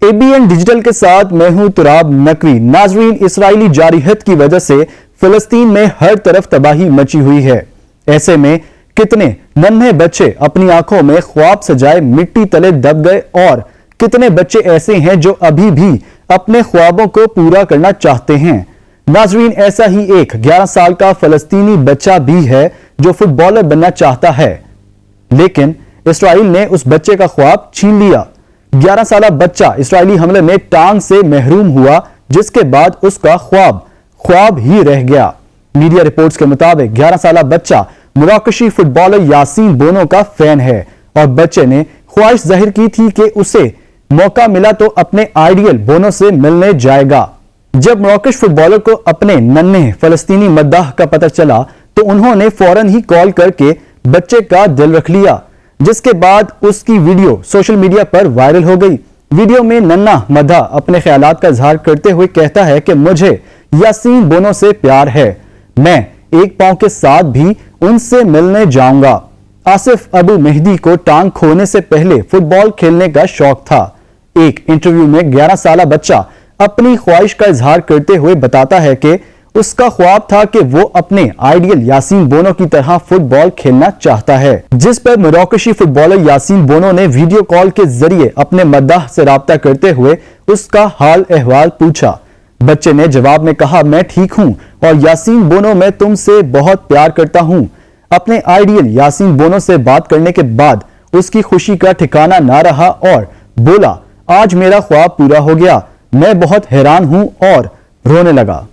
ABN digital کے ساتھ میں ہوں تراب نقوی۔ ناظرین، اسرائیلی جارحیت کی وجہ سے فلسطین میں ہر طرف تباہی مچی ہوئی ہے۔ ایسے میں کتنے ننھے بچے اپنی آنکھوں میں خواب سجائے مٹی تلے دب گئے اور کتنے بچے ایسے ہیں جو ابھی بھی اپنے خوابوں کو پورا کرنا چاہتے ہیں۔ ناظرین، ایسا ہی ایک 11 سال کا فلسطینی بچہ بھی ہے جو فٹ بالر بننا چاہتا ہے، لیکن اسرائیل نے اس بچے کا خواب چھین لیا۔ 11 سالہ بچہ اسرائیلی حملے میں ٹانگ سے محروم ہوا، جس کے بعد اس کا خواب ہی رہ گیا۔ میڈیا رپورٹس کے مطابق 11 سالہ بچہ مراکشی فٹ بالر یاسین بونو کا فین ہے اور بچے نے خواہش ظاہر کی تھی کہ اسے موقع ملا تو اپنے آئیڈیل بونو سے ملنے جائے گا۔ جب مراکش فٹ بالر کو اپنے ننھے فلسطینی مداح کا پتہ چلا تو انہوں نے فوراً ہی کال کر کے بچے کا دل رکھ لیا، جس کے بعد اس کی ویڈیو سوشل میڈیا پر وائرل ہو گئی۔ ویڈیو میں ننھا مداح اپنے خیالات کا اظہار کرتے ہوئے کہتا ہے کہ مجھے یاسین بونو سے پیار ہے، میں ایک پاؤں کے ساتھ بھی ان سے ملنے جاؤں گا۔ آصف ابو مہدی کو ٹانگ کھونے سے پہلے فٹ بال کھیلنے کا شوق تھا۔ ایک انٹرویو میں 11 سالہ بچہ اپنی خواہش کا اظہار کرتے ہوئے بتاتا ہے کہ اس کا خواب تھا کہ وہ اپنے آئیڈیل یاسین بونو کی طرح فٹ بال کھیلنا چاہتا ہے، جس پر مراکشی فٹ بالر یاسین بونو نے ویڈیو کال کے ذریعے اپنے مداح سے رابطہ کرتے ہوئے اس کا حال احوال پوچھا۔ بچے نے جواب میں کہا، میں ٹھیک ہوں اور یاسین بونو میں تم سے بہت پیار کرتا ہوں۔ اپنے آئیڈیل یاسین بونو سے بات کرنے کے بعد اس کی خوشی کا ٹھکانہ نہ رہا اور بولا، آج میرا خواب پورا ہو گیا، میں بہت حیران ہوں اور رونے لگا۔